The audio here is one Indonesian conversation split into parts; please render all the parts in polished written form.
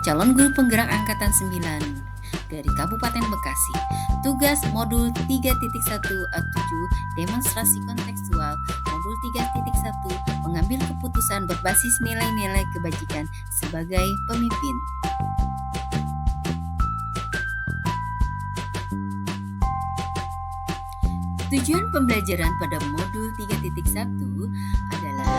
calon guru penggerak angkatan 9 dari Kabupaten Bekasi. Tugas modul 3.1A7 demonstrasi kontekstual, modul 3.1 mengambil keputusan berbasis nilai-nilai kebajikan sebagai pemimpin. Tujuan pembelajaran pada modul 3.1 adalah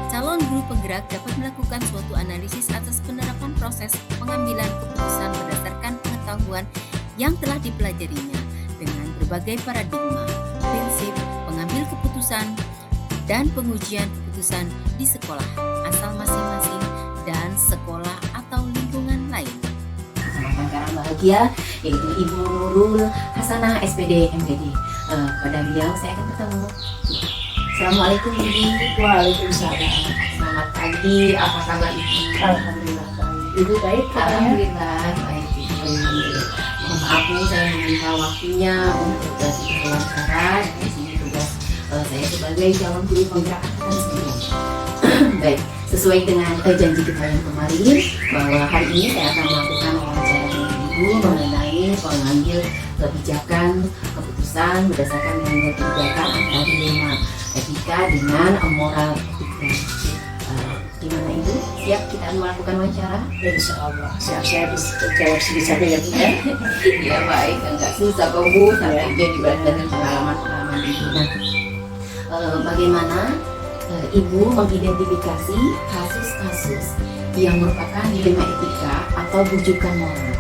calon guru penggerak dapat melakukan suatu analisis atas penerapan proses pengambilan keputusan berdasarkan pengetahuan yang telah dipelajarinya dengan berbagai paradigma, prinsip, pengambil keputusan, dan pengujian keputusan di sekolah asal masing-masing dan sekolah atau lingkungan lain. Sekarang bahagia, yaitu Ibu Nurul Hasanah SPD MPD. Pada beliau saya akan bertemu. Assalamualaikum Ibu. Waalaikumsalam. Selamat pagi, apa kabar Ibu? Alhamdulillah baik. Ibu baik? Alhamdulillah baik Ibu. Mohon maaf nih saya meminta waktunya untuk diwawancara. Di sini tugas saya sebagai calon guru penggerak angkatan 9. Baik, sesuai dengan janji kita yang kemarin bahwa hari ini saya akan melakukan wawancara dengan Ibu mengenai pengambil kebijakan keputusan berdasarkan nilai kebijakan antara dilema etika dengan moral etika. Gimana Ibu? Siap kita melakukan wawancara? Insya Allah. Siap, saya bisa jawab sebisanya ya Bu ya. Ya baik, enggak susah kok Bu, sampai jadi dengan pengalaman-pengalaman Ibu. Nah, bagaimana Ibu mengidentifikasi kasus-kasus yang merupakan dilema etika atau bujukan moral?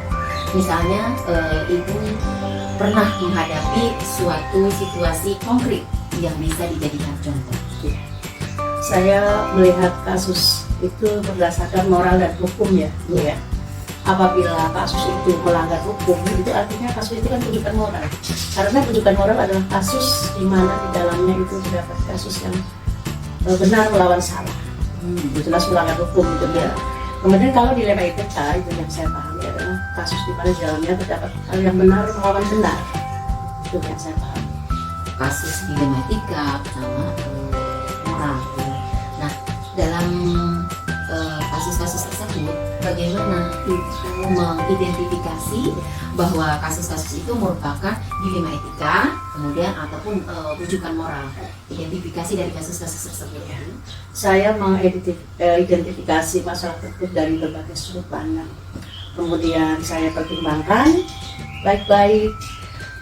Misalnya Ibu pernah menghadapi suatu situasi konkret yang bisa dijadikan contoh. Saya melihat kasus itu berdasarkan moral dan hukum ya Bu ya. Apabila kasus itu melanggar hukum, itu artinya kasus itu kan bujukan moral. Karena bujukan moral adalah kasus di mana di dalamnya itu terdapat kasus yang benar melawan salah. Jelas melanggar hukum itu ya. Kemudian kalau dilema etika itu yang saya pahami adalah kasus di mana di dalamnya terdapat hal yang benar melawan benar. Itu yang saya pahami. Kasus dilema etika sama moral. Nah, dalam kasus-kasus tersebut bagaimana Ibu mengidentifikasi bahwa kasus-kasus itu merupakan dilema etika kemudian ataupun rujukan moral? Identifikasi dari kasus-kasus tersebut. Saya mengidentifikasi masalah tersebut dari berbagai sudut pandang. Kemudian saya pertimbangkan baik-baik,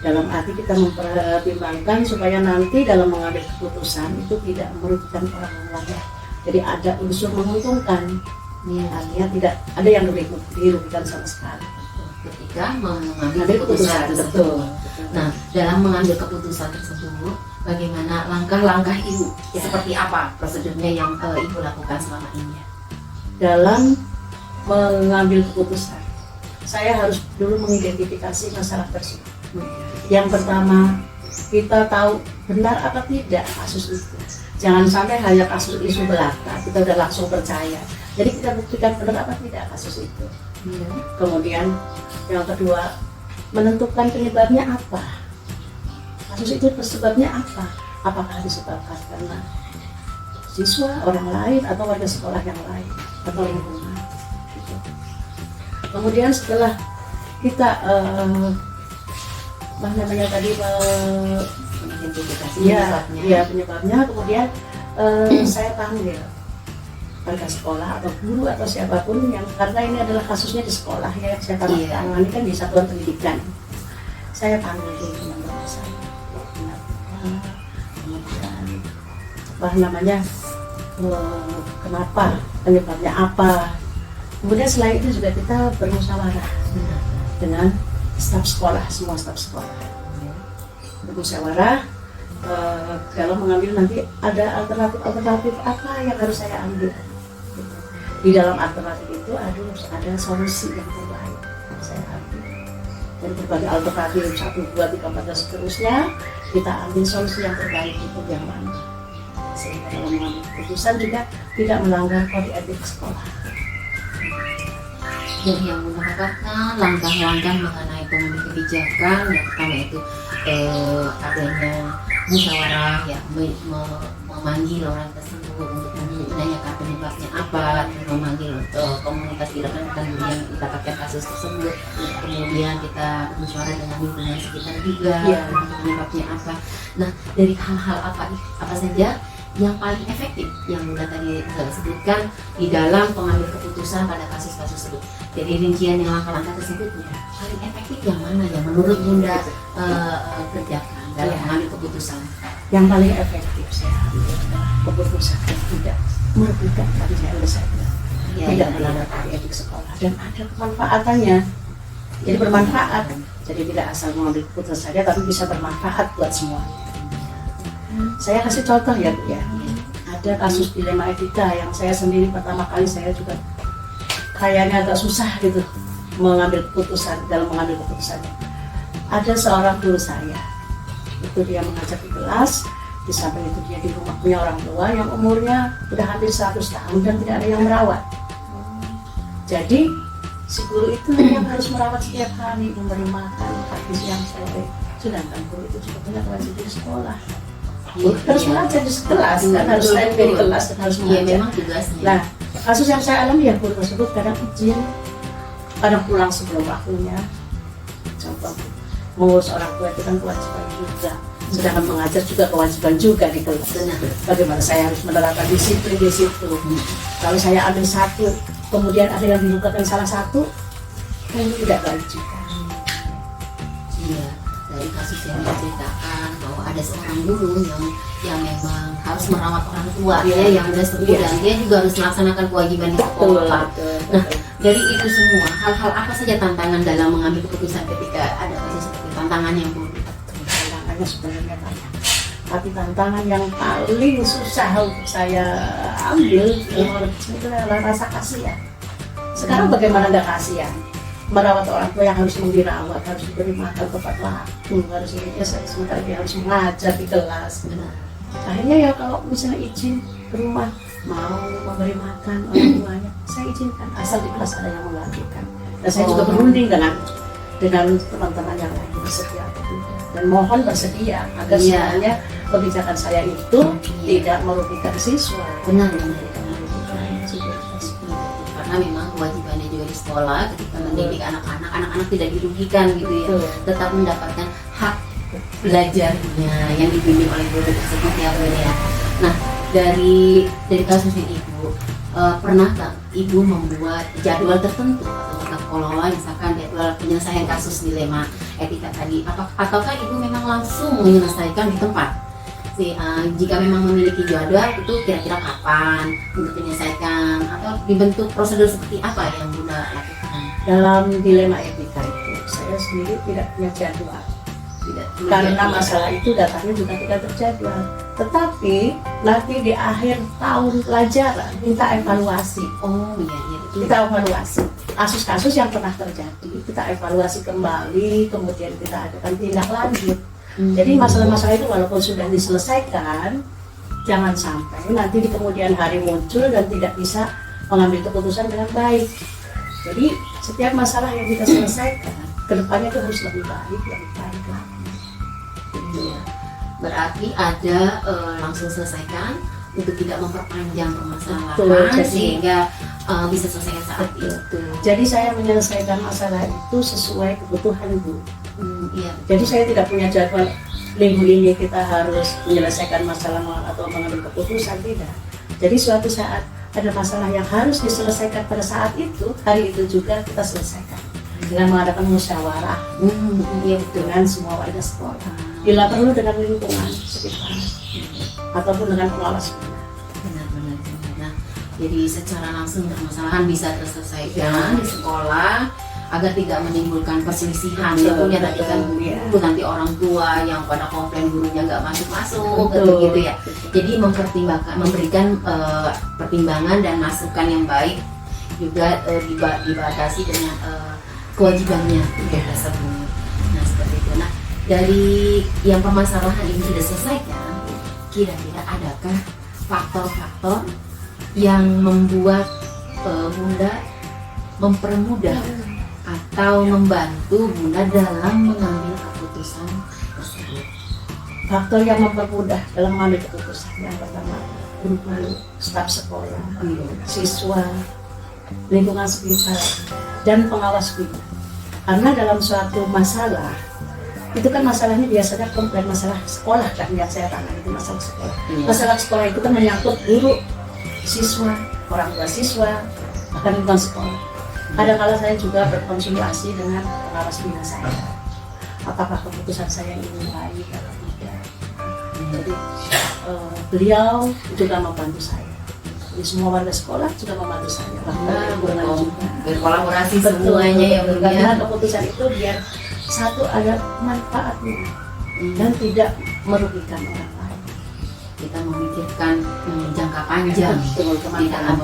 dalam arti kita mempertimbangkan supaya nanti dalam mengambil keputusan itu tidak merugikan orang lain. Jadi ada unsur menguntungkan, artinya tidak ada yang dirugikan sama sekali Ketika mengambil keputusan tersebut. Nah, dalam mengambil keputusan tersebut, bagaimana langkah-langkah Ibu? Seperti apa prosedurnya yang Ibu lakukan selama ini? dalam mengambil keputusan? Saya harus dulu mengidentifikasi masalah tersebut. Yang pertama, kita tahu benar apa tidak kasus itu. Jangan sampai hanya kasus isu belaka, kita udah langsung percaya. Jadi kita buktikan benar apa tidak kasus itu. Kemudian yang kedua, menentukan penyebabnya apa. Kasus itu sebabnya apa? Apakah disebabkan karena siswa, orang lain, atau warga sekolah yang lain, atau lingkungan. Gitu. Kemudian setelah kita penyebabnya, kemudian saya panggil warga sekolah atau guru atau siapapun yang, karena ini adalah kasusnya di sekolah ya, saya tangani kan di satuan pendidikan. Saya panggil teman-teman saya, kemudian kenapa, penyebabnya apa. Kemudian selain itu juga kita bermusyawarah dengan staf sekolah, semua staf sekolah. Bermusyawarah kalau mengambil nanti ada alternatif apa yang harus saya ambil. Di dalam alternatif itu ada solusi yang terbaik yang saya ambil. Dan berbagai alternatif 1, 2, 3, 4 dan seterusnya, kita ambil solusi yang terbaik itu yang mana. Sehingga dalam mengambil keputusan juga tidak melanggar kode etik sekolah. Dan yang merupakan langkah-langkah mengenai pengambil kebijakan yang pertama itu adanya musyawarah ya, memanggil orang tersebut untuk menanyakan penyebab penyebabnya apa, memanggil komunitas di rekan-rekan guru yang didapatkan kasus tersebut, kemudian kita bersuara dengan lingkungan sekitar juga penyebabnya apa. Nah, dari hal-hal apa saja yang paling efektif yang Bunda tadi sebutkan di dalam pengambil keputusan pada kasus-kasus tersebut. Jadi rincian yang langkah-langkah tersebut paling efektif yang mana yang menurut Bunda kerjakan dalam mengambil keputusan? Yang paling efektif saya ambil adalah keputusan yang tidak merugikan tadi saya bilang, tidak melanggar kode etik sekolah dan ada kemanfaatannya. Jadi bermanfaat. Jadi tidak asal mengambil keputusan saja, tapi bisa bermanfaat buat semua. Saya kasih contoh ya Bu ya. Ada kasus dilema etika yang saya sendiri pertama kali saya juga kayaknya agak susah gitu mengambil keputusan dalam mengambil keputusannya. Ada seorang guru saya, itu dia mengajar di kelas, di samping itu dia di rumah punya orang tua yang umurnya udah hampir 100 tahun dan tidak ada yang merawat. Jadi si guru itu yang harus merawat setiap hari, memberi makan pagi siang sore. Sedangkan guru itu juga punya kewajiban di sekolah. Harus mengajar di kelas kan, harus standby di kelas dan harus mengajar. Memang tugasnya. Nah, kasus yang saya alami ya guru tersebut kadang izin, kadang pulang sebelum waktunya. Contoh, mengurus orang tua itu kan kewajiban juga. Sedangkan mengajar juga kewajiban juga di kelas. Bagaimana saya harus menerapkan disiplin di situ. Kalau saya ambil satu, kemudian ada yang dilupakan salah satu, kan itu tidak baik juga. Iya, dari kasus yang diceritakan bahwa ada seorang guru yang memang harus merawat orang tua yang udah sepuh dan dia juga harus melaksanakan kewajiban di sekolah. Nah, dari itu semua hal-hal apa saja tantangan dalam mengambil keputusan ketika ada kasus seperti tantangannya Bu? Tantangannya sebenarnya banyak, tapi tantangan yang paling susah untuk saya ambil itu adalah rasa kasihan. Sekarang bagaimana nggak kasihan? Merawat orang tua yang harus dirawat, harus diberi makan tepat waktu, harus ini sementara dia harus mengajar di kelas. Akhirnya ya kalau misalnya izin ke rumah mau memberi makan orang tuanya, saya izinkan asal di kelas ada yang menggantikan. Dan saya juga berunding dengan teman-teman yang lain bersedia dan mohon bersedia agar semuanya kebijakan saya itu tidak merugikan siswa. Benar. Karena memang kewajibannya juga di sekolah ketika mendidik anak-anak tidak dirugikan gitu ya, tetap mendapatkan hak belajarnya yang dibimbing oleh guru tersebut ya Bu ya. Nah, dari kasus ini Ibu pernah nggak Ibu membuat jadwal tertentu atau tata kelola misalkan jadwal penyelesaian kasus dilema etika tadi, ataukah Ibu memang langsung menyelesaikan di tempat? Jika memang memiliki jadwal itu kira-kira kapan untuk menyelesaikan atau dibentuk prosedur seperti apa yang Bunda lakukan? Dalam dilema etika itu saya sendiri tidak punya jadwal, karena masalah itu datanya juga tidak terjadwal. Tetapi nanti di akhir tahun pelajaran minta evaluasi. Oh iya betul. Kita evaluasi kasus-kasus yang pernah terjadi, kita evaluasi kembali, kemudian kita adakan tindak lanjut. Jadi masalah-masalah itu walaupun sudah diselesaikan, jangan sampai nanti di kemudian hari muncul dan tidak bisa mengambil keputusan dengan baik. Jadi setiap masalah yang kita selesaikan, kedepannya itu harus lebih baik lagi. Iya. Berarti ada langsung selesaikan untuk tidak memperpanjang permasalahan sehingga bisa selesai saat itu. Jadi saya menyelesaikan masalah itu sesuai kebutuhan Bu. Iya. Jadi saya tidak punya jadwal minggu ini kita harus menyelesaikan masalah atau mengambil keputusan, tidak. Jadi suatu saat ada masalah yang harus diselesaikan pada saat itu, hari itu juga kita selesaikan dengan mengadakan musyawarah dengan semua warga sekolah. Bila perlu dengan lingkungan sekitar ataupun dengan pengawas. Benar. Nah, jadi secara langsung permasalahan bisa terselesaikan di sekolah agar tidak menimbulkan perselisihan tentunya tadi kan guru nanti orang tua yang pada komplain gurunya nggak masuk gitu ya. Jadi memberikan pertimbangan dan masukan yang baik juga dibatasi dengan kewajibannya tersebut. Nah seperti itu. Nah dari yang permasalahan ini sudah selesaikan, kira-kira adakah faktor-faktor yang membuat Bunda mempermudah atau membantu Bunda dalam mengambil keputusan tersebut? Faktor yang mempermudah dalam mengambil keputusan yang pertama guru-guru, staf sekolah, siswa, lingkungan sekitar, dan pengawas kita. Karena dalam suatu masalah, itu kan masalahnya biasanya komplain masalah sekolah kan yang saya tangani, itu masalah sekolah. Masalah sekolah itu kan menyangkut guru, siswa, orang tua siswa, bahkan lingkungan sekolah. Kadang-kadang saya juga berkonsultasi dengan pengawas bina saya. Apakah keputusan saya ini baik atau tidak. Jadi beliau juga membantu saya. Jadi semua warga sekolah juga membantu saya. Berkolaborasi semuanya ya Bu ya. Karena keputusan itu biar satu ada manfaatnya dan tidak merugikan orang lain. Kita memikirkan jangka panjang di dalam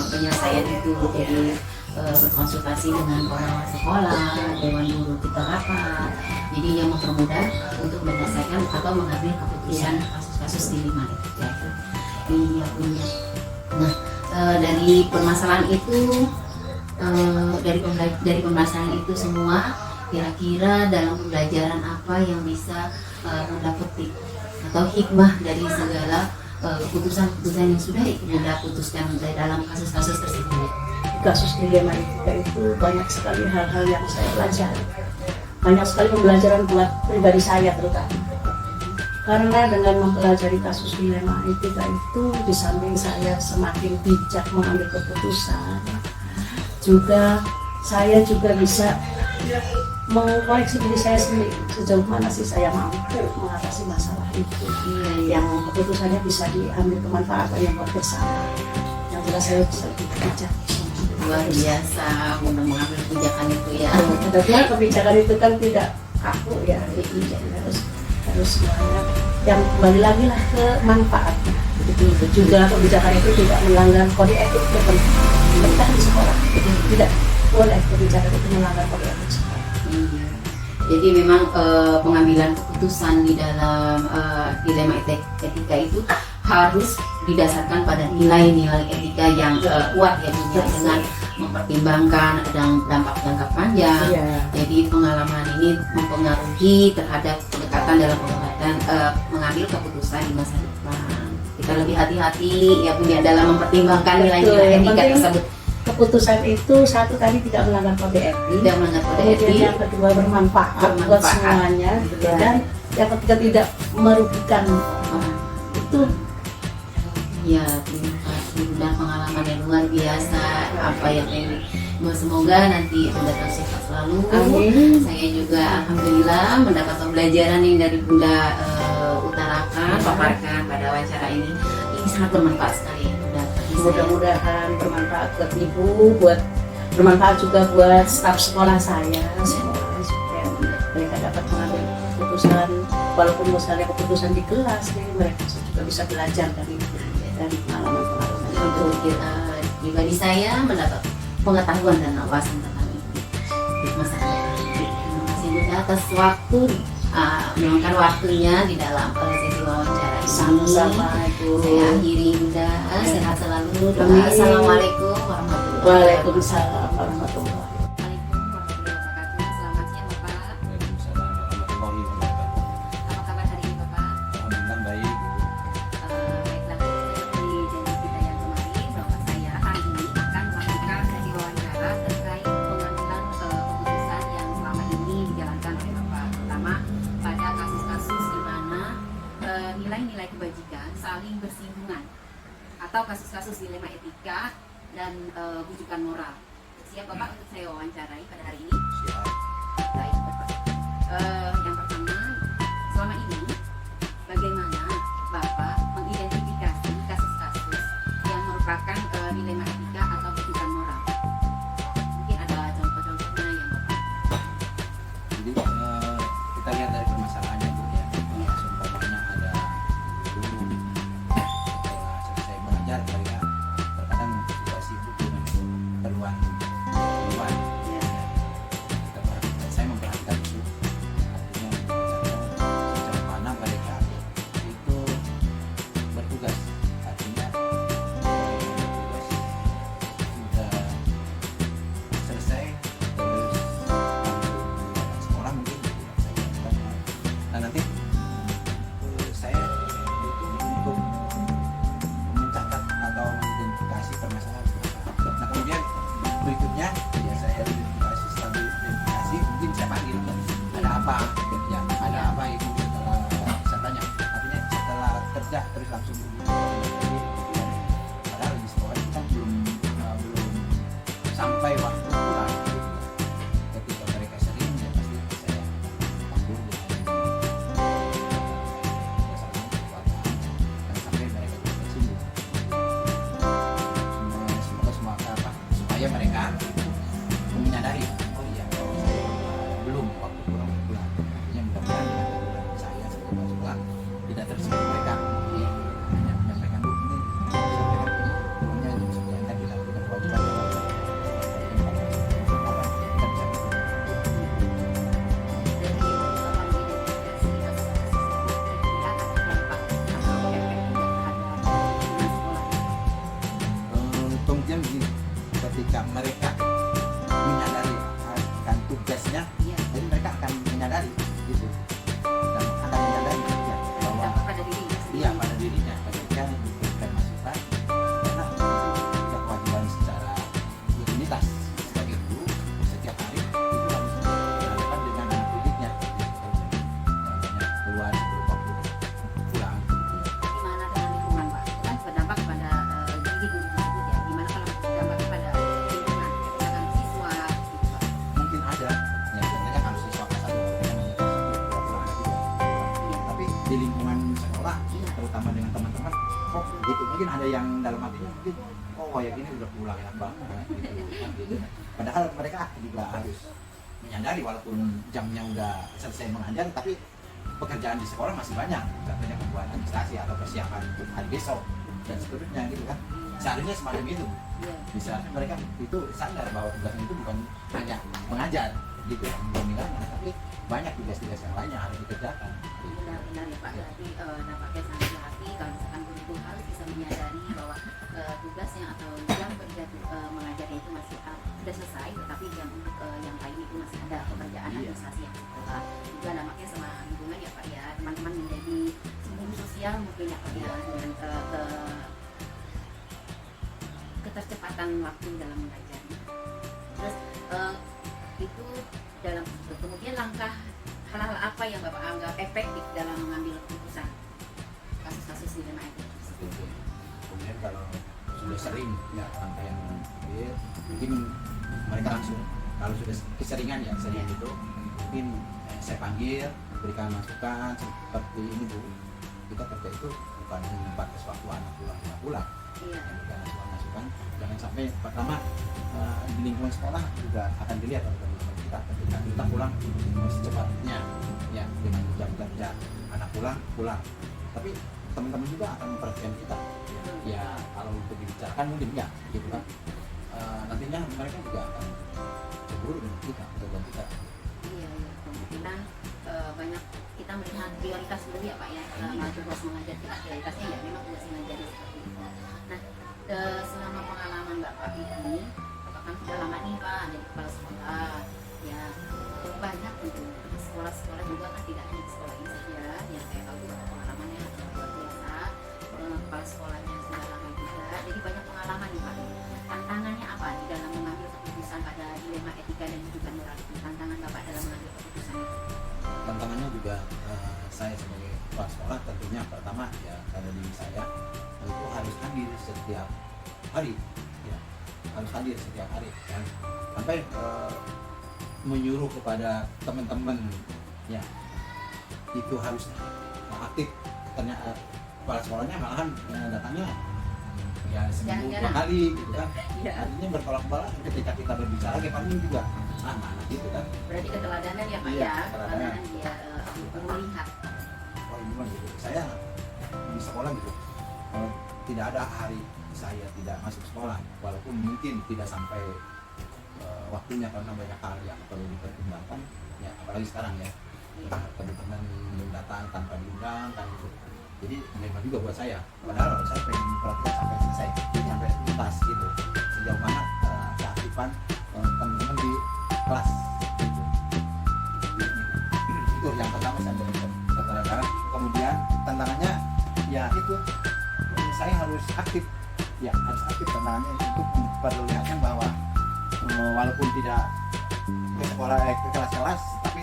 penyelesaian itu. Jadi berkonsultasi dengan orang sekolah, dewan guru kita rapat. Jadi yang mempermudah untuk menyelesaikan atau mengambil keputusan kasus-kasus di lima itu. Iya punya. Nah dari permasalahan itu, dari permasalahan itu semua, kira-kira dalam pembelajaran apa yang bisa Bunda petik atau hikmah dari segala keputusan-keputusan yang sudah Bunda putuskan dalam kasus-kasus tersebut? Kasus dilema etika itu banyak sekali hal-hal yang saya pelajari, banyak sekali pembelajaran buat pribadi saya terutama. Karena dengan mempelajari kasus dilema etika itu, di samping saya semakin bijak mengambil keputusan, saya juga bisa mengoreksi diri saya sendiri sejauh mana sih saya mampu mengatasi masalah itu, yang keputusannya bisa diambil kemanfaatan yang buat bersama, yang jelas saya bisa lebih bijak. Luar biasa Bunda mengambil kebijakan itu ya. Tentunya kebijakan itu kan tidak kaku ya, harus semuanya yang kembali lagi lah ke manfaatnya. Begitu juga kebijakan itu tidak melanggar kode etik tentang di sekolah. Tidak boleh kebijakan itu melanggar kode etik sekolah. Jadi memang pengambilan keputusan di dalam dilema etika itu harus didasarkan pada nilai-nilai etika yang kuat ya Bu, dengan mempertimbangkan dampak jangka panjang. Jadi pengalaman ini mempengaruhi terhadap pendekatan dalam mengambil keputusan di masa depan. Kita lebih hati-hati ya Bu ya dalam mempertimbangkan nilai-nilai etika tersebut. Keputusan itu satu tadi tidak melanggar kode etik, tidak melanggar kode etik. Yang kedua bermanfaat buat semuanya, dan yang ketiga tidak merugikan. Itu ya, terima kasih Bunda, pengalaman yang luar biasa apa yang ini. Semoga nanti Bunda sehat selalu. Amin. Saya juga alhamdulillah mendapat pembelajaran yang dari Bunda utarakan, paparkan pada wawancara ini. Ini sangat bermanfaat sekali Bunda. Mudah-mudahan bermanfaat buat Ibu, bermanfaat juga buat staf sekolah saya semua, supaya mereka dapat mengambil keputusan, walaupun misalnya keputusan di kelas, jadi mereka juga bisa belajar dari pengalaman-pengalaman untuk pribadi saya mendapat pengetahuan dan wawasan tentang itu di masa depan. Terima kasih Bunda atas waktu meluangkan waktunya di dalam sesi wawancara ini. Sama-sama Ibu. Saya akhiri Bunda, sehat selalu. Amin. Assalamualaikum warahmatullahi wabarakatuh. Waalaikumsalam warahmatullahi wabarakatuh. Selamat siang Bapak. Waalaikumsalam warahmatullahi wabarakatuh. Apa kabar hari ini Bapak? Alhamdulillah baik. Baiklah, seperti janji kita yang kemarin bahwa saya hari ini akan melakukan sesi wawancara terkait pengambilan keputusan yang selama ini dijalankan oleh Bapak, terutama pada kasus-kasus di mana nilai-nilai kebajikan saling bersinggungan atau kasus-kasus dilema etika dan bujukan moral. Siap Bapak untuk saya wawancarai pada hari ini? Siap. Baik Bapak. Yang pertama, selama ini bagaimana Bapak mengidentifikasi kasus-kasus yang merupakan dilema etika atau bujukan moral? Mungkin ada contoh-contohnya yang Bapak. Jadi kita lihat dari permasalahannya Bu ya. Seumpamanya ada guru setelah selesai belajar kali ya, terkadang juga sibuk dengan keperluan. Saya memperhatikan itu. Artinya sejauh mana mereka itu bertugas. Artinya bertugas supaya mereka menyadari, oh iya, belum waktu pulang pulang. Artinya mudah-mudahan dengan teguran saya sebagai kepala sekolah tidak tersinggung mereka. Jadi hanya menyampaikan, Bu, ini sampaikan ini, pokoknya jam 9 kan kita lakukan kewajiban. Kemudian begini, ketika mereka menyadari akan tugasnya, Iya. jadi mereka akan menyadari gitu, dan akan menyadari ya, bahwa Dampak pada dirinya sendiri. iya pada dirinya ketika diberikan masukan, karena punya kewajiban secara rutinitas sebagai guru setiap hari itu harus dilakukan dengan anak didiknya, namanya keluar berupa pulang. Gimana dengan lingkungan, Pak? Kan berdampak pada diri guru tersebut ya. Gimana kalau berdampak pada lingkungan, misalkan siswa, gitu, Pak? Mungkin ada ya, sebenarnya kalau siswa kelas 1 mereka hanya kelas 1 pulang juga. Iya. Tapi di lingkungan sekolah, Iya. terutama dengan teman-teman, oh gitu, mungkin ada yang dalam hatinya mungkin, oh ya gini udah pulang enak banget gitu, kan, gitu. Padahal mereka juga harus menyadari walaupun jamnya udah selesai mengajar, tapi pekerjaan di sekolah masih banyak, contohnya membuat administrasi atau persiapan untuk hari besok dan seterusnya gitu kan. Seharusnya semacam itu. Iya. Bisa mereka itu sadar bahwa tugasnya itu bukan hanya mengajar gitu, menggembirakan, tapi banyak tugas-tugas yang lain yang harus dikerjakan. Benar-benar ya Pak, berarti dampaknya sangat berarti kalau misalkan guru harus bisa menyadari bahwa tugasnya atau jam kerja mengajarnya itu masih sudah selesai, tetapi jam untuk yang lain itu masih ada pekerjaan Iya. administrasi yang sekolah. Juga dampaknya sama lingkungan ya Pak ya, teman-teman menjadi sumber sosial mungkin ya Pak ya, dengan ketercepatan waktu dalam mengajar. Terus itu dalam kemudian langkah hal-hal apa yang Bapak anggap efektif dalam mengambil keputusan kasus-kasus di dalam itu? Gitu. Kemudian kalau sudah sering ya angka yang gede, mungkin mereka langsung, kalau sudah keseringan ya sering Iya. itu, mungkin saya panggil, berikan masukan seperti ini Bu, kita kerja itu bukan hanya batas waktu anak pulang, Iya. yang berikan masukan, jangan sampai pertama di lingkungan sekolah juga akan dilihat oleh teman-teman kita ketika kita pulang secepatnya ya dengan jam kerja anak pulang, tapi teman-teman juga akan memperhatikan kita ya, kalau untuk dibicarakan mungkin ya gitu kan. Nantinya mereka juga akan cemburu dengan kita dengan kita. Iya, iya. Kemungkinan banyak kita melihat prioritas dulu ya Pak ya, tugas mengajar kita prioritasnya ya memang tugas mengajar seperti itu. Nah, selama pengalaman Bapak ini, Bapak kan sudah lama nih Pak jadi kepala sekolah, ya banyak tentu sekolah-sekolah juga kan tidak hanya di sekolah ini saja, yang saya tahu juga pengalamannya luar biasa, kepala sekolahnya sudah lama juga, jadi banyak pengalaman nih Pak. Tantangannya apa di dalam mengambil keputusan pada dilema etika dan juga moral? Tantangan Bapak dalam mengambil keputusan itu? Tantangannya juga saya sebagai kepala sekolah tentunya pertama ya pada diri saya itu harus hadir setiap hari ya, harus hadir setiap hari kan, sampai menyuruh kepada teman-teman ya itu harus aktif. Ternyata kepala sekolahnya malahan datangnya ya seminggu dua Jarang-jarang. kali gitu kan, Iya. artinya bertolak belakang ketika kita berbicara kayak paling juga sama gitu kan. Berarti keteladanan ya Pak Iya, ya, keteladanan. keteladanan dia melihat. Oh gimana gitu, saya di sekolah gitu, tidak ada hari saya tidak masuk sekolah, walaupun mungkin tidak sampai waktunya karena banyak hal yang perlu dipertimbangkan ya, apalagi sekarang ya, teman-teman datang tanpa diundang kan gitu. Jadi memang juga buat saya, padahal saya pengen perhatikan sampai selesai, sampai tuntas gitu, sejauh mana keaktifan teman-teman di kelas gitu. Itu yang pertama saya berikan keterangan. Kemudian tantangannya ya itu, saya harus aktif ya, harus aktif. Tantangannya untuk memperlihatkan bahwa walaupun tidak ke sekolah ke kelas-kelas, tapi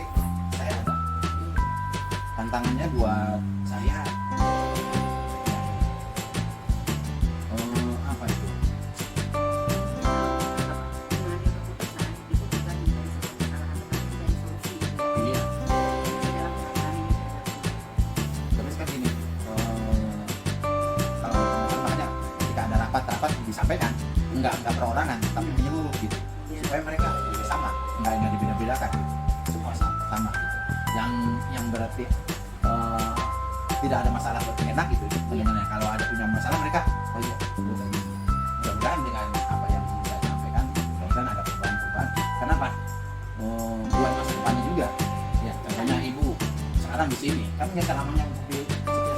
saya ada. Tantangannya buat saya apa itu? Mengambil keputusan itu juga menjadi salah satu bagian dari solusi gitu ya. Iya. Dalam penanganan ini. Terus kan gini, kalau makanya ketika ada rapat disampaikan enggak perorangan tapi menyeluruh gitu, supaya mereka juga sama, enggak dibeda-bedakan gitu. Semua sama gitu. Yang berarti tidak ada masalah enak gitu teman-teman. Kalau ada punya masalah mereka, oh iya, mudah-mudahan dengan apa yang saya sampaikan, mudah-mudahan ada perubahan-perubahan. Kenapa? Buat masa depannya juga. Ya, contohnya ibu sekarang di sini, kan nggak selamanya di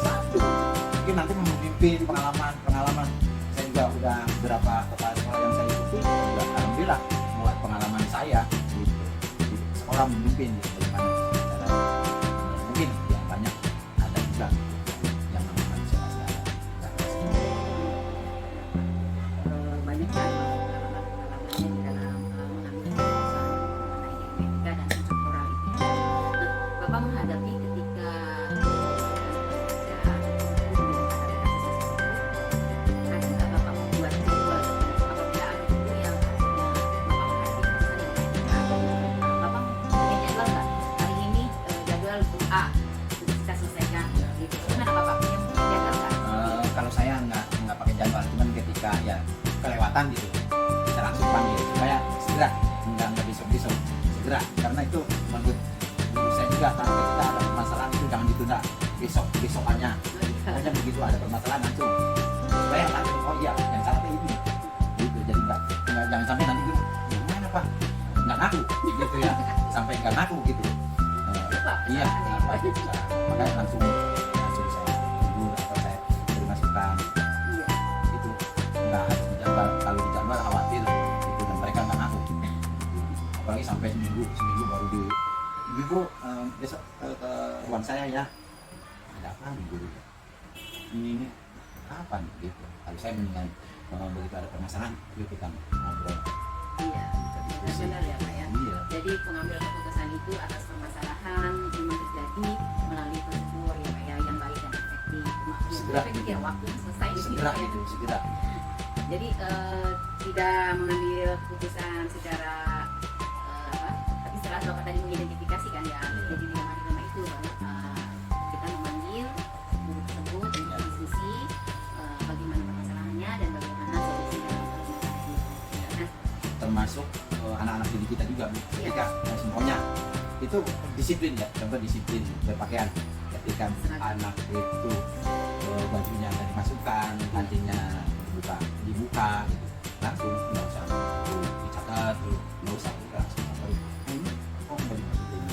satu. Mungkin nanti memimpin pengalaman. Saya juga udah beberapa kepala sekolah yang saya ikuti, juga alhamdulillah buat pengalaman saya gitu. Di sekolah memimpin gitu, bagaimana cara mungkin yang banyak ada juga yang namanya saya Banyak kan pengalaman-pengalamannya di dalam mengambil keputusan mengenai etika dan tata moral itu. Nah, Bapak menghadapi ketika ada nggak Bapak membuat jadwal apabila ada guru yang hasilnya Bapak menghadapi keputusan yang etika, Bapak punya jadwal nggak? Hari ini jadwal untuk A untuk kita selesaikan gitu. Gimana Bapak punya jadwal nggak? kalau saya nggak pakai jadwal, cuman ketika ya kelewatan gitu saya langsung panggil supaya segera, nggak besok segera, karena itu menurut guru saya juga, kalau kita ada permasalahan itu jangan ditunda besokannya, pokoknya begitu ada permasalahan langsung, supaya nanti oh iya yang salah itu ini gitu. Jadi nggak jangan sampai nanti guru gimana Pak nggak ngaku gitu ya, sampai nggak ngaku gitu. Iya apa gitu, makanya langsung saya tegur atau saya beri masukan itu. Nggak harus dijadwal, kalau dijadwal khawatir itu dan mereka nggak ngaku, apalagi sampai seminggu baru di ibu besok ke ruang saya ya, ada apa nih guru ini kapan gitu. Kalau saya mendingan begitu ada permasalahan yuk kita ngobrol. Iya, benar ya Pak ya. Iya. Jadi pengambil keputusan itu atas permasalahan memang terjadi melalui prosedur ya Pak ya, yang baik dan efektif. Segera Efektif ya, waktu selesai gitu segera ya. gitu segera. Jadi tidak mengambil keputusan secara tapi setelah Bapak tadi mengidentifikasi kan ya, jadi dilema itu kita memanggil guru tersebut untuk diskusi bagaimana permasalahannya dan bagaimana solusi dalam permasalahan itu. Nah, Termasuk anak-anak didik kita juga Bu. Ketika semuanya itu disiplin ya, contoh disiplin berpakaian. Ketika anak itu bajunya nggak dimasukkan, kancingnya dibuka gitu, langsung nggak usah dicatat tuh, nggak usah buka baru ini kok nggak dimasukin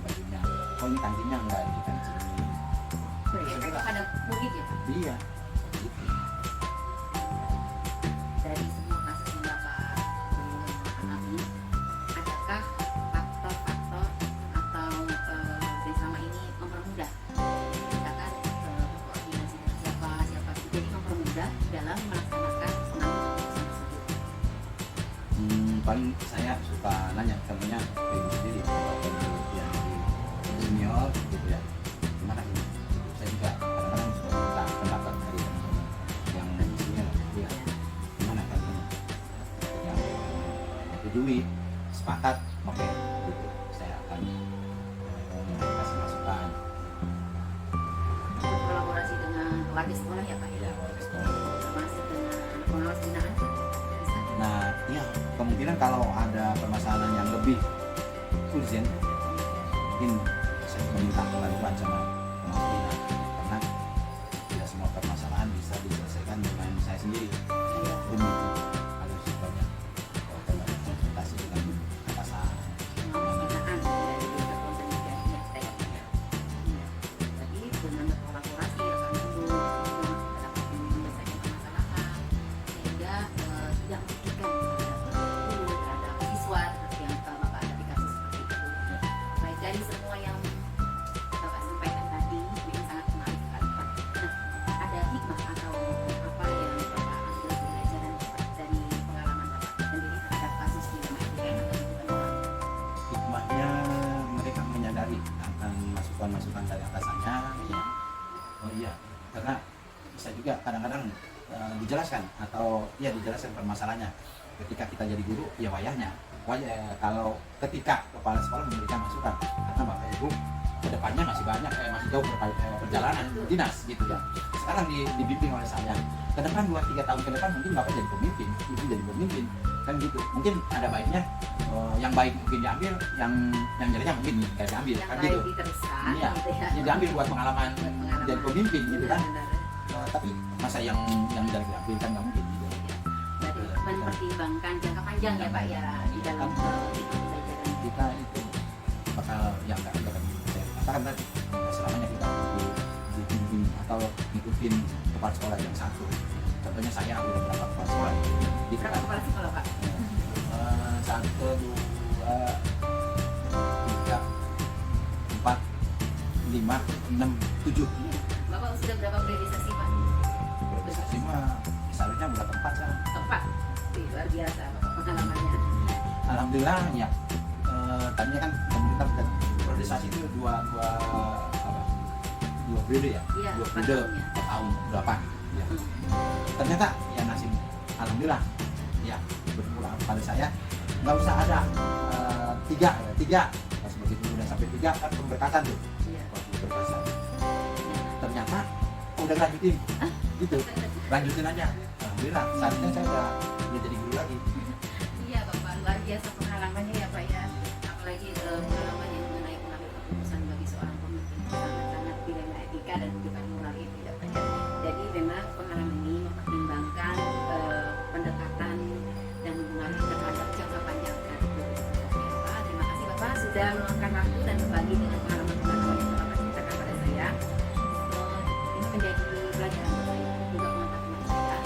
bajunya, oh ini kancingnya nggak dikancingin. berefek kepada murid ya Pak. Iya gitu. Dari semua kasus yang Bapak alami, adakah faktor-faktor atau yang selama ini mempermudah, misalkan berkoordinasi dengan siapa jadi mempermudah dalam melaksanakan pengambilan keputusan tersebut? Paling saya suka nanya contohnya ke ibu sendiri atau ke yang senior gitu ya, gimana ini saya juga kadang-kadang suka minta pendapat dari teman-teman yang senior ya, gimana kan ini yang setujui sepakat oke gitu, saya akan kasih masukan Kolaborasi dengan warga sekolah ya Pak ya, ya warga sekolah. termasuk dengan pengawas binaan bisa. Nah iya, kemungkinan kalau ada permasalahan yang lebih urgent mungkin saya meminta bantuan sama pengawas bina, karena tidak semua permasalahan bisa diselesaikan dengan saya sendiri. Ini harus banyak konsultasi dengan atasan. Pengawas binaan dari satuan pendidikan ya kita ya. Jadi dengan berkolaborasi rekan guru dapat menyelesaikan permasalahan sehingga tidak merugikan terhadap guru, terhadap siswa seperti yang Bapak ada di kasus seperti itu. Baik, dari semua yang Bapak sampaikan tadi memang sangat menarik sekali Pak. Nah, ada hikmah atau apa yang Bapak ambil pelajaran dari pengalaman Bapak sendiri terhadap kasus di dalam etika atau kehidupan orang? Hikmahnya mereka menyadari akan masukan-masukan dari atasannya ya. Oh iya, karena bisa juga kadang-kadang dijelaskan atau ya dijelaskan permasalahannya. Ketika kita jadi guru ya wayah kalau ketika kepala sekolah memberikan masukan, karena Bapak Ibu kedepannya masih banyak, masih jauh perjalanan dinas gitu ya. Sekarang dibimbing oleh saya. Ke depan 2-3 tahun ke depan mungkin bapak jadi pemimpin, ibu jadi pemimpin, kan gitu. Mungkin ada baiknya, yang baik mungkin diambil, yang jeleknya mungkin kayak diambil, Yang kan baik gitu. diteruskan Iya, gitu ya. ya diambil buat pengalaman jadi pemimpin gitu kan. Benar-benar. Tapi masa yang jelek diambil kan nggak mungkin gitu. Berarti mempertimbangkan jangka panjang ya Pak ya di dalam pembelajaran. Kita itu bakal yang nggak akan saya katakan tadi, selamanya kita dibimbing atau ngikutin kepala sekolah yang satu. Contohnya saya udah berapa kepala sekolah di Berapa kepala sekolah Pak? 1, 2, 3, 4, 5, 6, 7. Bapak sudah berapa priorisasi Pak? Priorisasi mah seharusnya udah tempat sekarang. Tepat. Luar biasa Bapak pengalamannya. Alhamdulillah ya. Tadinya kan pemerintah priorisasi itu dua periode ya. Iya, Dua 4 periode tahunnya. 4 tahun berapa? Ya. Ternyata ya nasib alhamdulillah ya berpulang pada saya nggak usah ada tiga pas begitu udah sampai 3 kan pemberkatan tuh. Iya. Pemberkatan. Ternyata udah lanjutin gitu, lanjutin aja. Alhamdulillah saatnya saya udah jadi guru lagi. Iya Bapak, luar biasa pengalamannya ya Pak ya. Apalagi pengalaman yang mengenai pengambil keputusan bagi seorang pemimpin sangat-sangat dilema etika dan juga moral itu ya Pak ya. Jadi memang pengalaman ini mempertimbangkan pendekatan dan hubungan terhadap jangka panjang dan Pak. Terima kasih Bapak sudah meluangkan waktu dan berbagi dengan pengalaman-pengalaman yang Bapak ceritakan pada saya. Ini menjadi pelajaran baik juga pengetahuan saya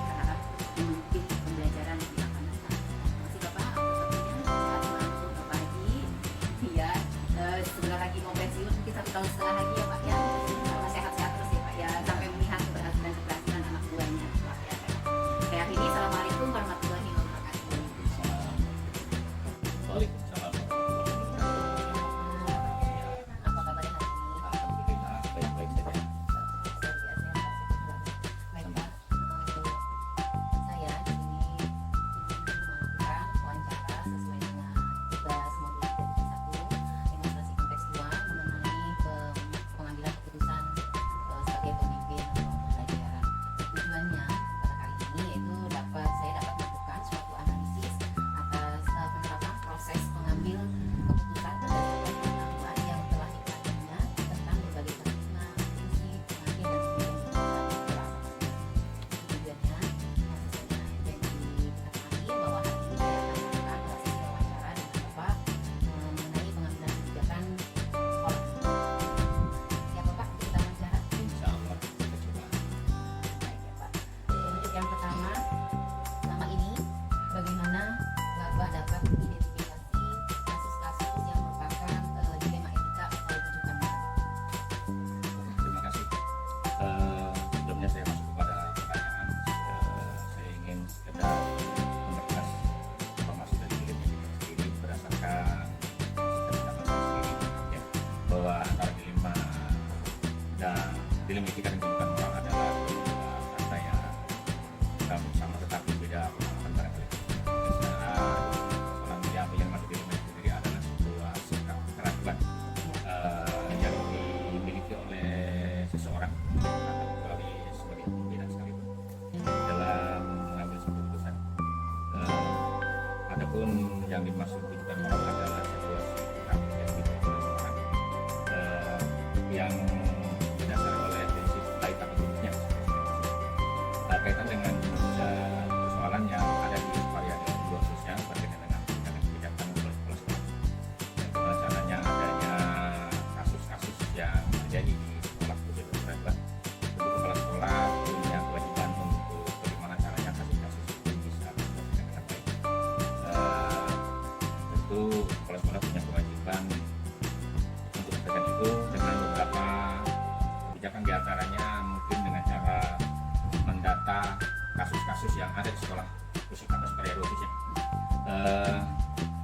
terhadap memimpin pembelajaran yang akan datang. Terima kasih Bapak atas waktunya. Sehat selalu Bapak Haji. Iya, sebentar lagi mau pensiun, mungkin 1 tahun setengah lagi ya Pak ya. Sehat-sehat terus ya Pak ya, sampai melihat keberhasilan anak buahnya Pak ya. Kayak ini, Assalamualaikum warahmatullahi wabarakatuh. Waalaikumsalam. Apa kabarnya hari ini? Alhamdulillah baik-baik saja. Baik Pak, saya di sini melakukan wawancara sesuai dengan tugas modul 3.1 demonstrasi kontekstual mengenai pengambilan keputusan sebagai pemimpin pembelajaran. Tujuannya pada kali ini yaitu saya dapat melakukan suatu analisis atas penerapan proses pengambil keputusan berdasarkan pengetahuan yang telah dipelajarinya tentang berbagai paradigma, prinsip, pengambil dan kemudian keputusan. Tujuannya, maksudnya jadi kita ketahui bahwa hari ini saya akan melakukan sesi wawancara dengan Bapak mengenai pengambilan kebijakan sekolah. Ya Bapak, kita wawancara. Insya Allah kita coba. Baik ya Pak. Untuk yang pertama, selama ini bagaimana Bapak dapat mengidentifikasi kasus-kasus yang merupakan dilema etika atau rujukan moral? Terima kasih. Sebelumnya saya masuk kepada pertanyaan, saya ingin sekedar memperkas informasi dari dilema etika sendiri berdasarkan pendapat saya sendiri, ya, bahwa antara dilema etika dan rujukan moral adalah kata yang sama tetapi beda pemahaman barangkali. Persoalan yang masuk dilema itu sendiri adalah sebuah sikap keraguan yang dimiliki oleh seseorang kecuali sebagai pimpinan sekalipun dalam mengambil sebuah keputusan. Adapun yang dimaksud rujukan moral adalah sebuah sikap yang dimiliki oleh seseorang yang didasari oleh prinsip baik atau buruknya. Kaitan dengan persoalan yang ada di variabel dua sosial berkaitan dengan kebijakan kepala sekolah. Dan gimana caranya adanya kasus-kasus yang terjadi di sekolah khusus beberapa kepala sekolah punya kewajiban untuk bagaimana caranya kasus-kasus itu bisa diselesaikan dengan baik. Tentu kepala sekolah punya kewajiban untuk melakukan itu dengan beberapa kebijakan, diantaranya mungkin dengan cara mendata kasus-kasus yang ada di sekolah khusus atau variabel khususnya.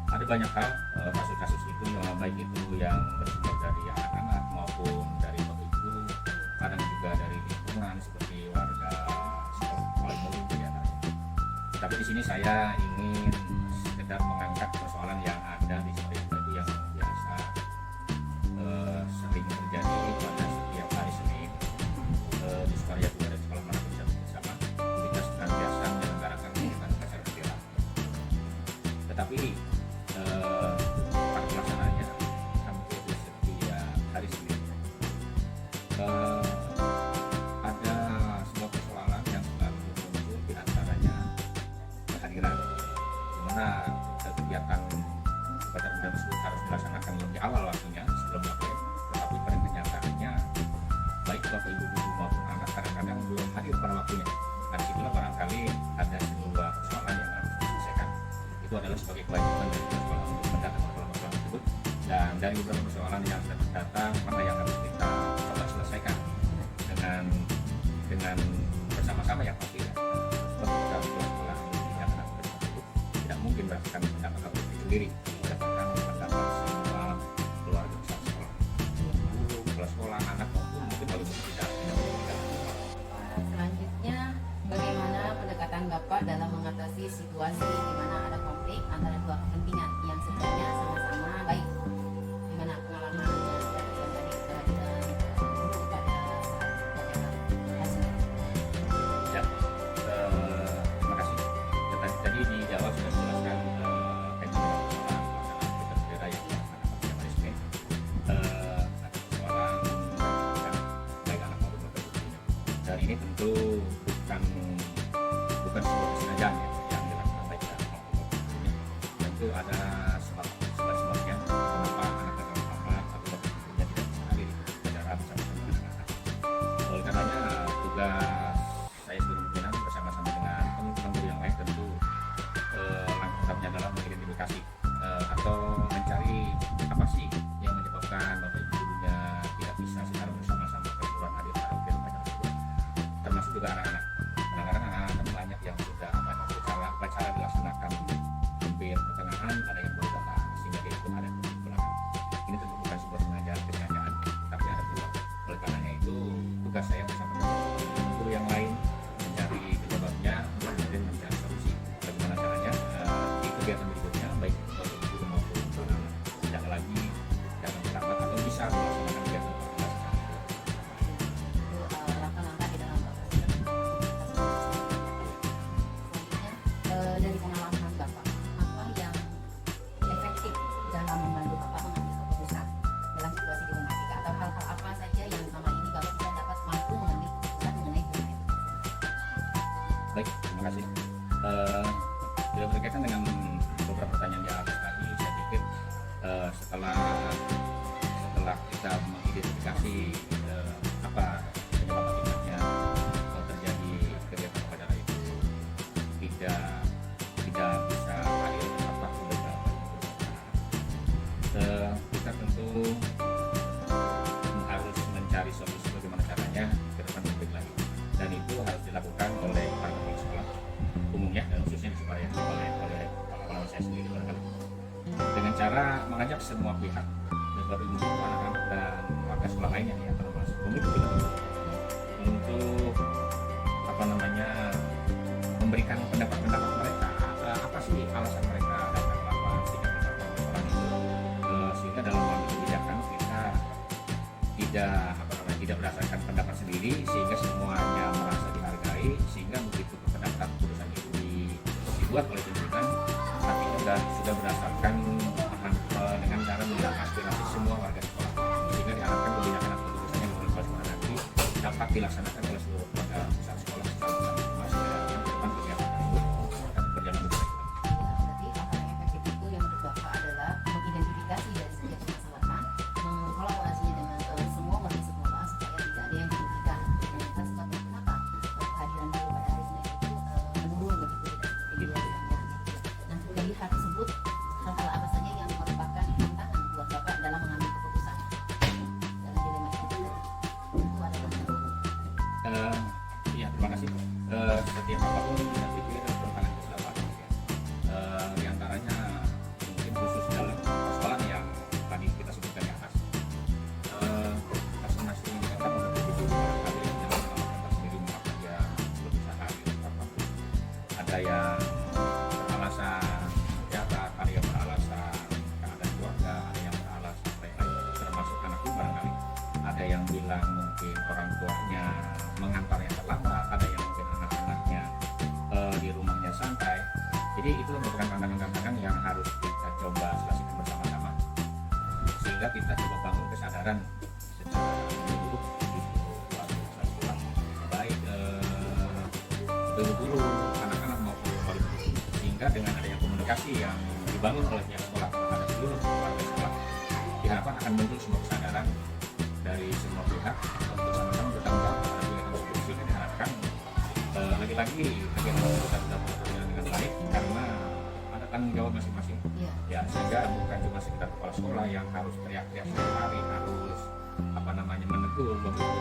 Ada banyak hal kasus-kasus itu baik itu yang bersumber dari anak-anak maupun dari bapak ibu, kadang juga dari lingkungan seperti warga sekolah murid ya. Tapi di sini saya ingin sekedar mengangkat persoalan yang ada di sekolah itu yang biasa tetapi pada pelaksanaannya hampir setiap hari Senin ada sebuah persoalan yang selalu muncul, di antaranya kehadiran, di mana kegiatan upacara bendera tersebut harus dilaksanakan lebih awal waktunya sebelum maghrib, tetapi pada kenyataannya baik bapak ibu guru maupun anak kadang-kadang belum hadir pada waktunya. Dan disitulah barangkali ada sebuah persoalan yang harus diselesaikan. Itu adalah sebagai kewajiban dari sekolah untuk mendata persoalan tersebut, dan dari beberapa persoalan yang sudah terdata mana yang harus kita coba selesaikan dengan bersama-sama ya pasti ya. Sebab kita sekolah dinyatakan tersebut tidak mungkin melakukan pendapat itu sendiri, berdasarkan pendapat semua keluarga besar sekolah, guru, kepala sekolah, anak maupun mungkin kalau tidak. Selanjutnya, bagaimana pendekatan Bapak dalam mengatasi situasi di mana ada konflik antara dua kepentingan yang sebenarnya sama-sama baik? Di mana pengalamannya dan dari kehadiran guru pada saat hasil? Ya, terima kasih. Tadi dijawab sudah dijelaskan kaitan dengan persoalan bendera yang dilaksanakan pada hari Senin. Ada persoalan yang baik anak maupun bapak ibu. Dan ini tentu bukan sebuah kesengajaan ya, yang dilakukan baik anak maupun bapak ibu. Tentu ada sebab-sebabnya kenapa anak-anak Muhammad atau bapak ibunya tidak bisa hadir di upacara bersama-sama dengan anak. Oleh karenanya tugas saya sebagai pimpinan bersama-sama dengan teman-teman guru yang lain tentu langkah pertamanya adalah mengidentifikasi atau mencari apa sih yang menyebabkan bapak ibu gurunya tidak bisa secara bersama-sama berperan hadir pada upacara tersebut, termasuk juga anak-anak. Kadang-kadang anak-anak banyak yang sudah upacara dilaksanakan hampir pertengahan, ada yang baru datang sehingga dia ikut ada di belakang. Ini tentu bukan sebuah kesengajaan, tapi ada peluang. Oleh karenanya itu tugas saya bersama dengan guru yang lain mencari penyebabnya, kemudian mencari solusi bagaimana caranya di kegiatan berikutnya baik bapak ibu guru maupun anak tidak lagi jangan terlambat atau bisa melaksanakan kegiatan secara Itu langkah-langkah di dalam Bapak. Selanjutnya, dari pengalaman Bapak, apa yang efektif dalam membantu Bapak mengambil keputusan dalam situasi dilematika, atau hal-hal apa saja yang selama ini Bapak tidak dapat mampu mengambil keputusan mengenai dilematika? Baik, terima kasih. Bila berkaitan dengan beberapa pertanyaan di atas tadi, saya pikir setelah kita mengidentifikasi apa penyebab akibatnya terjadi kegiatan upacara itu tidak bisa hadir apa beberapa kita tentu harus mencari solusi bagaimana caranya ke depan lebih lagi, dan itu harus dilakukan oleh para pemilik sekolah umumnya dan khususnya disupaya oleh pengalaman saya sendiri barangkali dengan cara mengajak semua pihak, bapak ibu guru, anak-anak dan warga sekolah lainnya ya, termasuk pemilik juga untuk memberikan pendapat-pendapat mereka, apa sih alasan mereka datang melakukan sikap persoalan itu, sehingga dalam mengambil kebijakan kita tidak berdasarkan pendapat sendiri, sehingga semuanya merasa dihargai, sehingga begitu pendapat keputusan itu dibuat oleh pimpinan nanti sudah berdasarkan dengan cara mendengar aspirasi semua warga sekolah, sehingga diharapkan kebijakan atau keputusan yang menurut sekolah nanti dapat dilaksanakan oleh seluruh warga besar sekolah secara bersama-sama sehingga depan kegiatan tersebut akan berjalan lebih baik. Berarti hal yang efektif itu yang menurut Bapak adalah mengidentifikasi dari setiap permasalahan, mengkolaborasinya dengan semua warga sekolah supaya tidak ada yang dirugikan. Dan kita sebabnya kenapa kehadiran guru pada hari Senin itu menurun begitu tidak seperti biasanya. Nah, dari hal tersebut, hal-hal apa saja yang merupakan tantangan buat Bapak dalam mengambil keputusan dalam dilema itu? Itu adalah Iya, terima kasih. Setiap apapun saya pikir tantangan itu selalu ada. Di antaranya mungkin khusus dalam persoalan yang tadi kita sebutkan di atas. Masing-masing kita memiliki barangkali yang melakukan sendiri mengapa dia belum bisa hadir apapun. Ada yang beralasan ternyata kali Jadi itu merupakan tantangan-tantangan yang harus kita coba selesaikan bersama-sama, sehingga kita coba bangun kesadaran secara menyeluruh di seluruh sekolah, baik guru-guru, anak-anak maupun wali murid. Sehingga dengan adanya komunikasi yang dibangun oleh pihak sekolah kepada seluruh warga sekolah, diharapkan akan muncul sebuah kesadaran dari semua pihak untuk sama-sama bertanggung jawab pada kegiatan tersebut. Sehingga diharapkan lagi-lagi kegiatan kita sudah berjalan dengan baik karena ada tanggung jawab masing-masing. Iya. Ya, sehingga bukan cuma sekedar kepala sekolah yang harus teriak-teriak setiap hari, harus menegur begitu.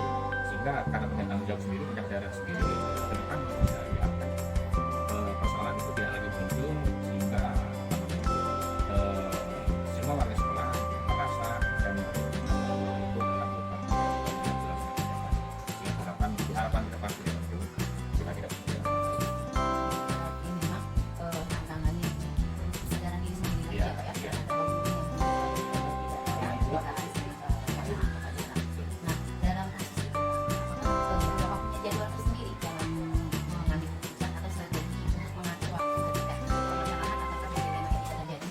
Sehingga karena punya tanggung jawab sendiri, punya kesadaran sendiri, ke depan bisa diharapkan persoalan itu tidak lagi muncul, sehingga semua warga sekolah merasa dan untuk melakukan sehingga harapan ke depan tidak muncul, kita tidak muncul. Berarti memang tantangannya itu kesadaran diri sendiri Iya, ya Pak ya. iya. Nah, dalam kasus itu Bapak punya jadwal tersendiri dalam mengambil keputusan atau strategi untuk mengatur waktu ketika permasalahan atau dilema itu terjadi?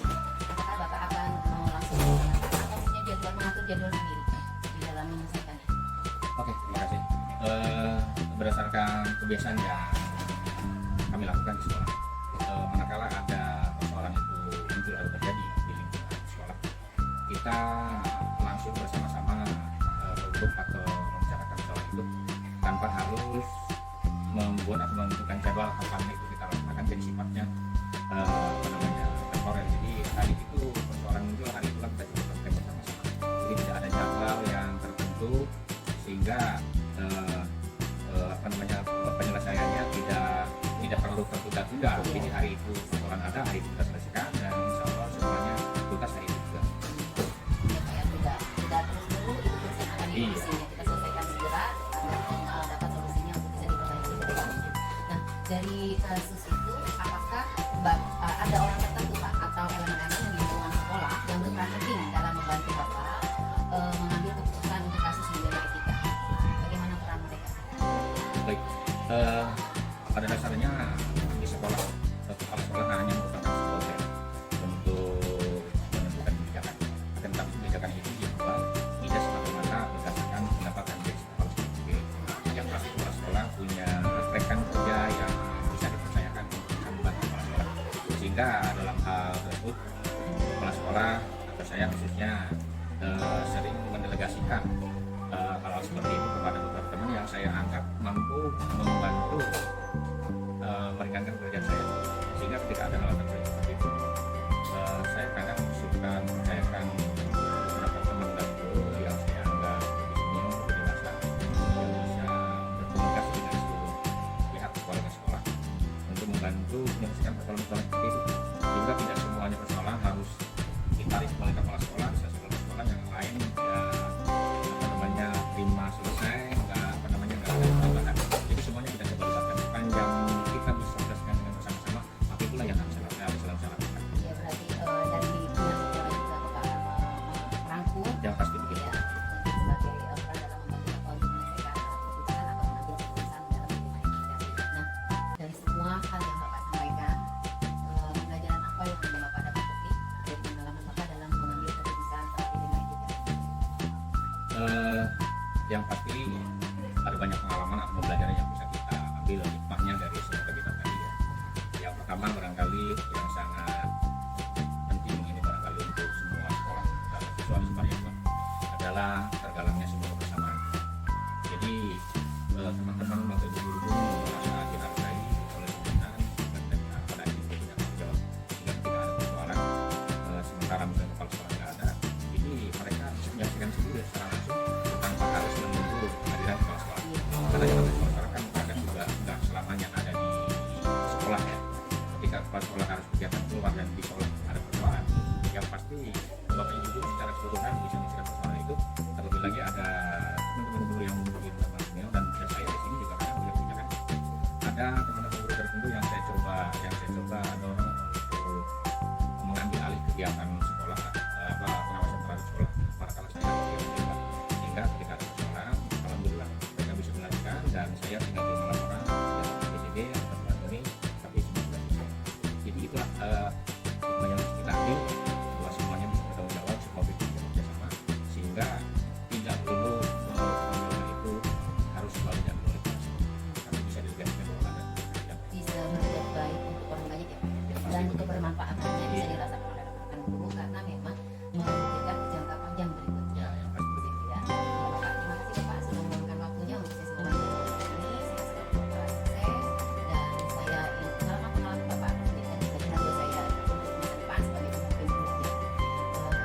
Apakah Bapak akan langsung melakukan atau punya jadwal mengatur jadwal sendiri di dalam menyelesaikannya? Oke, terima kasih. Berdasarkan kebiasaan yang kami lakukan di sekolah, manakala ada persoalan itu muncul atau terjadi di lingkungan sekolah, kita langsung bersama-sama bergrup atau membicarakan persoalan itu tanpa harus membuat atau menentukan jadwal kapan itu kita laksanakan, jadi sifatnya temporer. Jadi hari itu persoalan muncul, hari itu kita coba selesaikan bersama-sama. Jadi tidak ada jadwal yang tertentu sehingga penyelesaiannya tidak perlu tertunda-tunda. Jadi hari itu persoalan ada, hari itu kita selesaikan, dan insya Allah semuanya tuntas hari itu juga. Ya Pak ya, tidak terus dulu itu urusan akan Iya. solusinya kita selesaikan segera agar dapat solusinya untuk bisa diperbaiki ke depan. Nah, dari kasus itu apakah ada orang tertentu Pak atau elemen-elemen di lingkungan sekolah yang berperan penting dalam membantu Bapak mengambil keputusan untuk kasus dilema etika? Bagaimana peran mereka? Baik, pada dasarnya di sekolah, kepala sekolah hanya merupakan sebuah untuk menentukan kebijakan. Akan tetapi kebijakan itu dibuat tidak semata-mata berdasarkan pendapat dan direksi kepala sekolah. Yang pasti kepala sekolah punya rekan kerja yang bisa dipercayakan untuk membantu kepala sekolah. Sehingga dalam hal tersebut kepala sekolah atau saya khususnya sering mendelegasikan hal seperti itu kepada beberapa teman yang saya anggap mampu membantu meringankan pekerjaan saya. Sehingga ketika ada hal seperti itu, saya kadang suka mempercayakan beberapa teman dan guru yang saya anggap lebih senior, lebih dewasa, yang bisa berkomunikasi dengan seluruh pihak keluarga sekolah untuk membantu menyelesaikan persoalan-persoalan seperti itu. Sehingga tidak semuanya persoalan harus ditarik oleh kepala sekolah, bisa sekolah sekolah yang lain ya terima selesai, nggak ada perubahan. Jadi semuanya kita coba libatkan sepanjang kita bisa selesaikan dengan bersama-sama, maka itulah yang harus saya lakukan. Ya berarti dari pihak sekolah juga Bapak merangkul Yang pasti begitu. ya sebagai peran dalam membantu Bapak untuk menyelesaikan keputusan atau mengambil keputusan dalam dilema etika. Nah, dari semua hal yang Bapak sampaikan, pembelajaran apa yang Bapak dapat petik dari pengalaman Bapak dalam mengambil keputusan soal dilema etika? Yang pasti ada banyak pengalaman atau pembelajaran yang bisa kita ambil hikmahnya dari semua kegiatan tadi ya. Yang pertama barangkali yang sangat penting ini barangkali untuk semua sekolah dan siswa-siswa yang adalah tergalaknya sebuah kebersamaan. Jadi teman-teman waktu itu guru merasa dihargai oleh pimpinan dan pada akhirnya punya tanggung jawab. Sehingga ketika ada persoalan sementara misalnya kepala sekolah tidak ada, jadi mereka bisa menyaksikan sendiri secara langsung tanpa harus menunggu kehadiran kepala sekolah. Karena yang namanya kepala sekolah kan kadang juga nggak selamanya ada di sekolah ya. Ketika kepala sekolah harus kegiatan keluar dan di sekolah ada persoalan, yang pasti bapak ibu secara keseluruhan bisa menyelesaikan persoalan itu. Terlebih lagi ada teman-teman guru yang mungkin senior dan saya di sini juga kadang punya kebijakan. Ada teman-teman guru tertentu yang saya coba dorong untuk mengambil alih kegiatan sekolah, pengawasan terhadap sekolah para kala saya terlibat. Sehingga ketika ada persoalan, alhamdulillah mereka bisa melakukan dan saya tinggal terima laporan dari PCD atau teman ini, tapi semua sudah selesai. Jadi itulah dan kebermanfaatannya bisa dirasakan oleh rekan-rekan guru karena memang memikirkan jangka panjang berikutnya. Ya, yang pasti. Ya, Bapak, terima kasih Bapak sudah meluangkan waktunya untuk sesi wawancara ini. Saya sangat sukses dan saya pengalaman Bapak menjadikan pelajaran buat saya untuk masa depan sebagai pemimpin guru.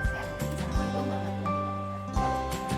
Saya akhiri. Assalamualaikum warahmatullahi wabarakatuh.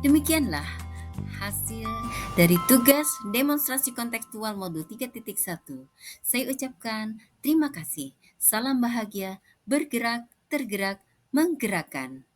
Demikianlah hasil dari tugas demonstrasi kontekstual modul 3.1. Saya ucapkan terima kasih. Salam bahagia, bergerak, tergerak, menggerakkan.